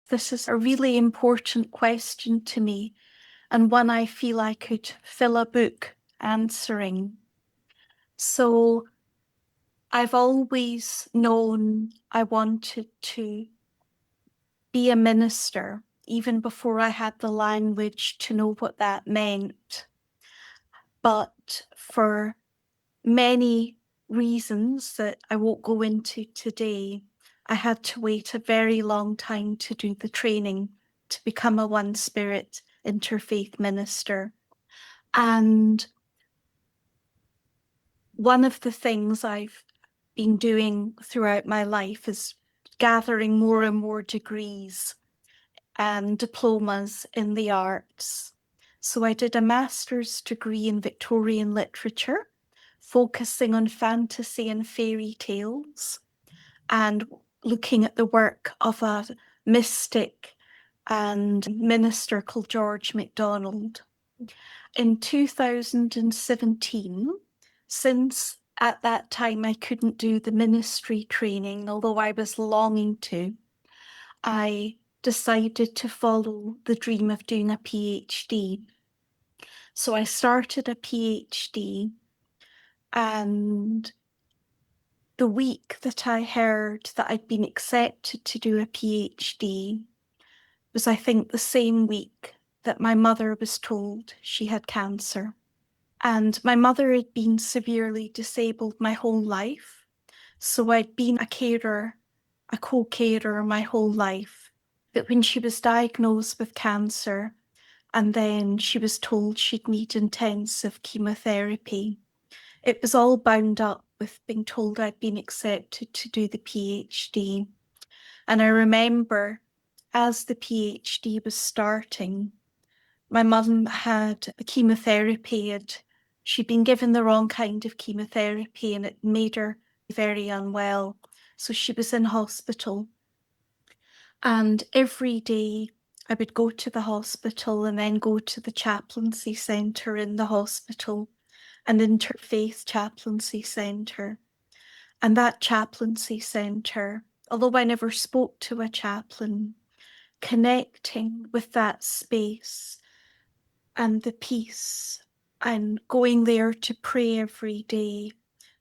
This is a really important question to me, and one I feel I could fill a book answering. So I've always known I wanted to be a minister, even before I had the language to know what that meant. But for many reasons that I won't go into today, I had to wait a very long time to do the training to become a One Spirit Interfaith minister. And one of the things I've been doing throughout my life is gathering more and more degrees and diplomas in the arts. So I did a master's degree in Victorian literature, focusing on fantasy and fairy tales and looking at the work of a mystic and minister called George MacDonald. In 2017, since at that time I couldn't do the ministry training, although I was longing to, I decided to follow the dream of doing a PhD. So I started a PhD, and the week that I heard that I'd been accepted to do a PhD was, I think, the same week that my mother was told she had cancer. And my mother had been severely disabled my whole life. So I'd been a carer, a co-carer my whole life. But when she was diagnosed with cancer, and then she was told she'd need intensive chemotherapy, it was all bound up with being told I'd been accepted to do the PhD. And I remember as the PhD was starting, my mum had a chemotherapy, and she'd been given the wrong kind of chemotherapy and it made her very unwell. So she was in hospital. And every day I would go to the hospital and then go to the chaplaincy centre in the hospital, an Interfaith chaplaincy centre. And that chaplaincy centre, although I never spoke to a chaplain, connecting with that space and the peace and going there to pray every day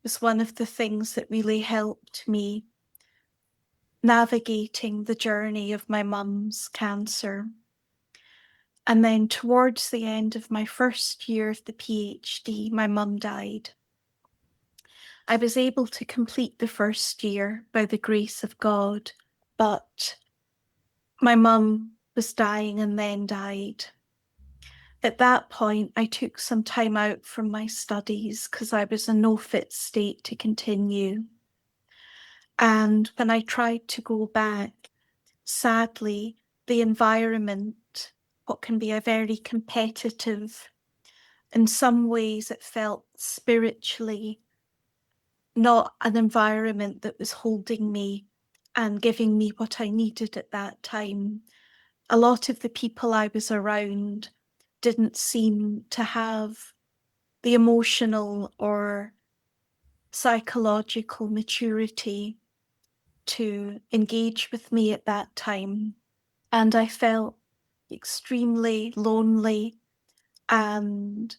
was one of the things that really helped me navigating the journey of my mum's cancer. And then towards the end of my first year of the PhD, my mum died. I was able to complete the first year by the grace of God, but my mum was dying and then died. At that point, I took some time out from my studies because I was in no fit state to continue. And when I tried to go back, sadly, the environment, what can be a very competitive, in some ways it felt spiritually not an environment that was holding me and giving me what I needed at that time. A lot of the people I was around didn't seem to have the emotional or psychological maturity to engage with me at that time. And I felt extremely lonely, and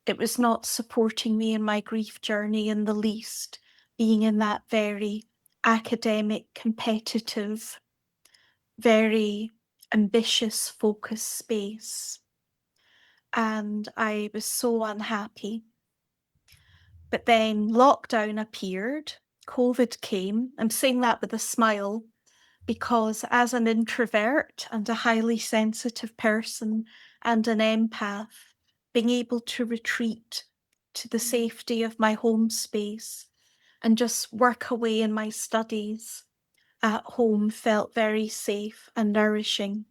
it was not supporting me in my grief journey in the least, being in that very academic, competitive, very ambitious, focused space. And I was so unhappy. But then lockdown appeared, COVID came. I'm saying that with a smile because as an introvert and a highly sensitive person and an empath, being able to retreat to the safety of my home space and just work away in my studies at home felt very safe and nourishing.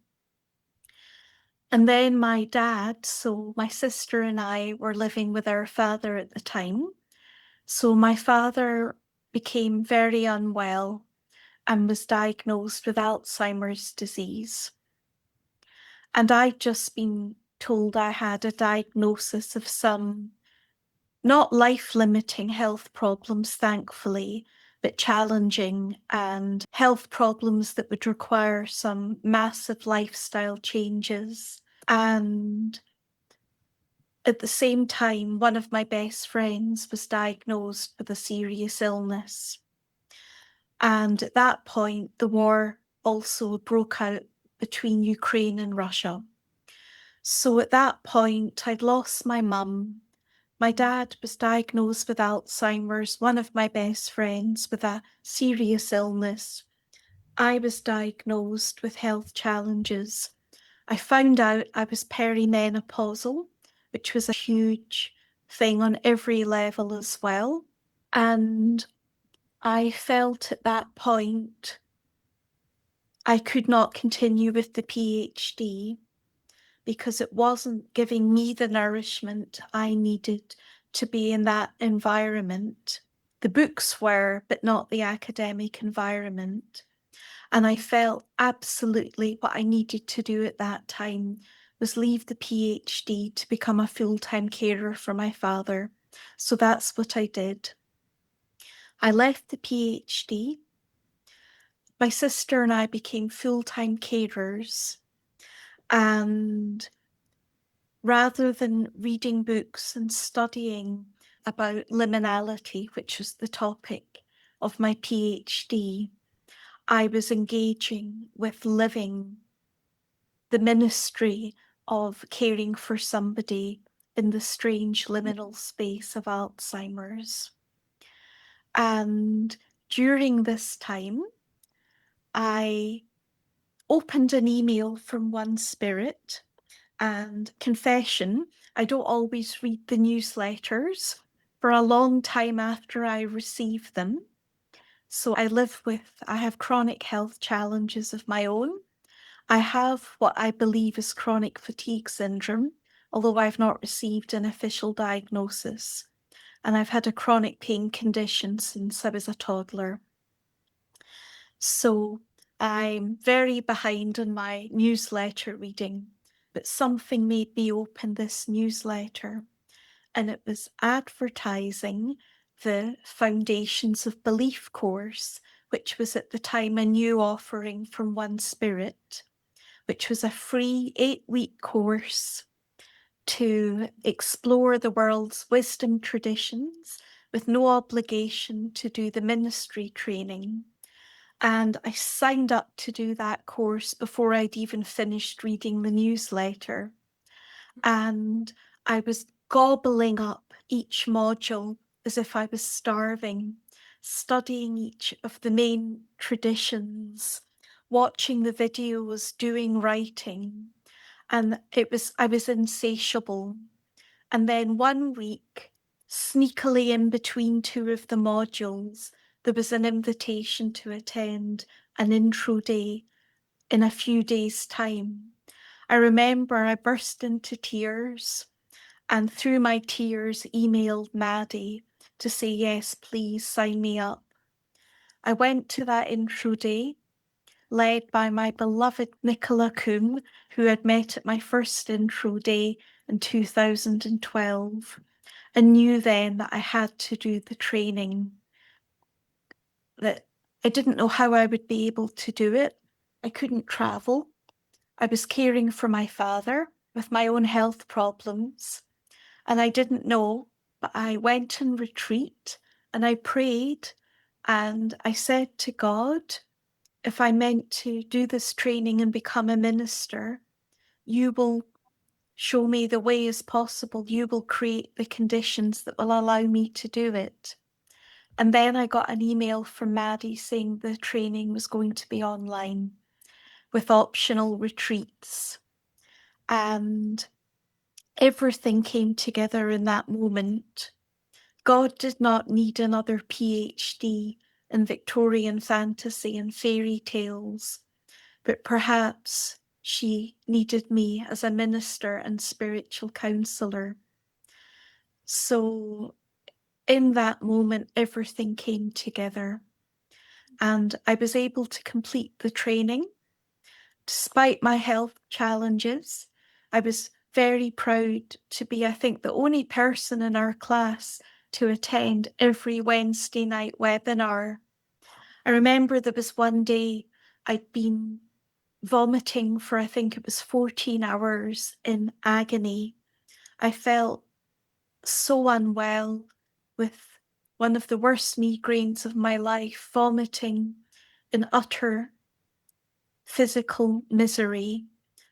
And then my dad, so my sister and I were living with our father at the time. So my father became very unwell and was diagnosed with Alzheimer's disease. And I'd just been told I had a diagnosis of some not life-limiting health problems, thankfully, bit challenging, and health problems that would require some massive lifestyle changes. And at the same time, one of my best friends was diagnosed with a serious illness. And at that point, the war also broke out between Ukraine and Russia. So at that point, I'd lost my mum. My dad was diagnosed with Alzheimer's, one of my best friends with a serious illness. I was diagnosed with health challenges. I found out I was perimenopausal, which was a huge thing on every level as well. And I felt at that point I could not continue with the PhD because it wasn't giving me the nourishment I needed to be in that environment. The books were, but not the academic environment. And I felt absolutely what I needed to do at that time was leave the PhD to become a full-time carer for my father. So that's what I did. I left the PhD. My sister and I became full-time carers. And rather than reading books and studying about liminality, which was the topic of my PhD, I was engaging with living the ministry of caring for somebody in the strange liminal space of Alzheimer's. And during this time, I opened an email from One Spirit. And confession, I don't always read the newsletters for a long time after I receive them. So I have chronic health challenges of my own. I have what I believe is chronic fatigue syndrome, although I've not received an official diagnosis. And I've had a chronic pain condition since I was a toddler. So I'm very behind on my newsletter reading, but something made me open this newsletter, and it was advertising the Foundations of Belief course, which was at the time a new offering from One Spirit, which was a free 8-week course to explore the world's wisdom traditions with no obligation to do the ministry training. And I signed up to do that course before I'd even finished reading the newsletter. And I was gobbling up each module as if I was starving, studying each of the main traditions, watching the videos, doing writing. And I was insatiable. And then one week, sneakily in between 2 of the modules, there was an invitation to attend an intro day in a few days' time. I remember I burst into tears and through my tears emailed Maddie to say, yes, please sign me up. I went to that intro day, led by my beloved Nicola Coombe, who had met at my first intro day in 2012. And knew then that I had to do the training, that I didn't know how I would be able to do it. I couldn't travel. I was caring for my father with my own health problems, and I didn't know, but I went in retreat and I prayed and I said to God, if I meant to do this training and become a minister, you will show me the way as possible. You will create the conditions that will allow me to do it. And then I got an email from Maddie saying the training was going to be online with optional retreats. And everything came together in that moment. God did not need another PhD in Victorian fantasy and fairy tales, but perhaps she needed me as a minister and spiritual counselor. So in that moment, everything came together and I was able to complete the training. Despite my health challenges, I was very proud to be, I think, the only person in our class to attend every Wednesday night webinar I remember there was one day I'd been vomiting for, I think it was 14 hours in agony. I felt so unwell with one of the worst migraines of my life, vomiting in utter physical misery.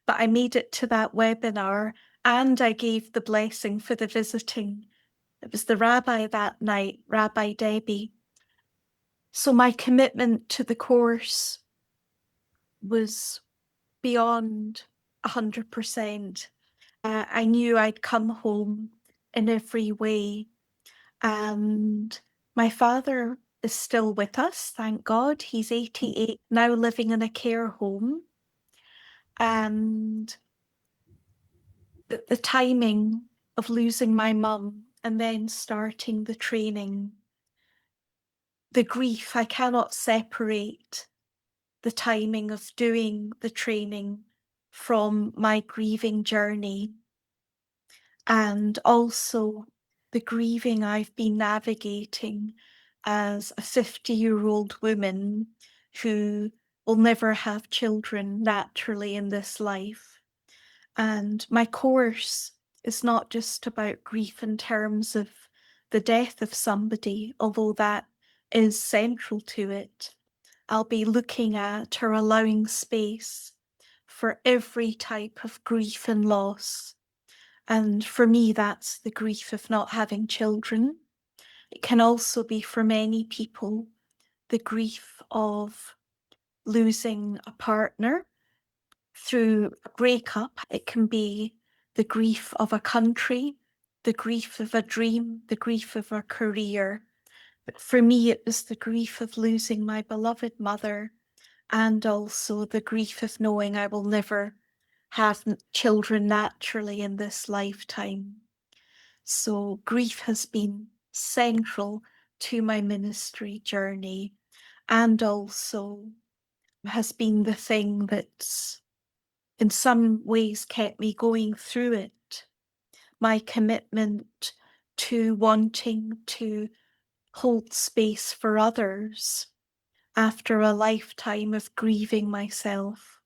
But I made it to that webinar and I gave the blessing for the visiting. It was the rabbi that night, Rabbi Debbie. So my commitment to the course was beyond 100%. I knew I'd come home in every way. And my father is still with us, thank God. He's 88, now living in a care home. And the timing of losing my mum and then starting the training, the grief, I cannot separate the timing of doing the training from my grieving journey. And also the grieving I've been navigating as a 50-year-old woman who will never have children naturally in this life. And my course is not just about grief in terms of the death of somebody, although that is central to it. I'll be looking at or allowing space for every type of grief and loss. And for me, that's the grief of not having children. It can also be for many people the grief of losing a partner through a breakup. It can be the grief of a country, the grief of a dream, the grief of a career. But for me, it was the grief of losing my beloved mother and also the grief of knowing I will never have children naturally in this lifetime. So grief has been central to my ministry journey and also has been the thing that's in some ways kept me going through it. My commitment to wanting to hold space for others after a lifetime of grieving myself.